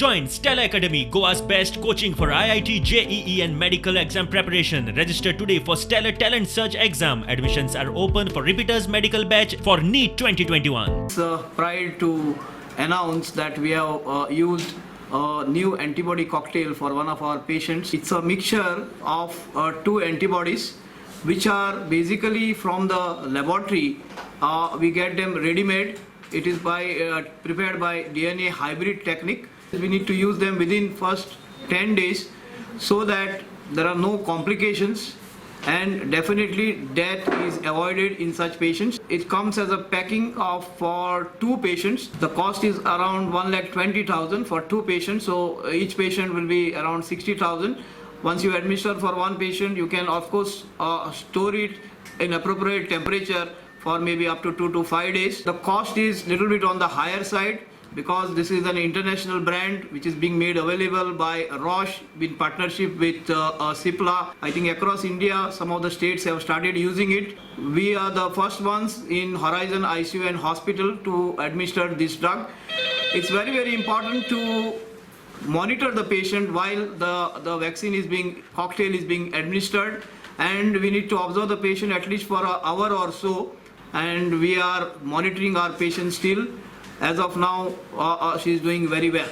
Join Stella Academy, Goa's best coaching for IIT, JEE and medical exam preparation. Register today for Stellar Talent Search exam. Admissions are open for repeaters medical batch for NEET 2021. It's a pride to announce that we have used a new antibody cocktail for one of our patients. It's a mixture of two antibodies which are basically from the laboratory. We get them ready-made. It is prepared by DNA hybrid technique. We need to use them within first 10 days so that there are no complications and definitely death is avoided in such patients. It comes as a packing for two patients. The cost is around 1,20,000 for two patients, so each patient will be around 60,000. Once you administer for one patient, you can of course store it in appropriate temperature for maybe up to 2 to 5 days. The cost is little bit on the higher side because this is an international brand which is being made available by Roche in partnership with Cipla. I think across India, some of the states have started using it. We are the first ones in Horizon ICU and hospital to administer this drug. It's very, very important to monitor the patient while the cocktail is being administered, and we need to observe the patient at least for an hour or so, and we are monitoring our patient still. As of now, she is doing very well.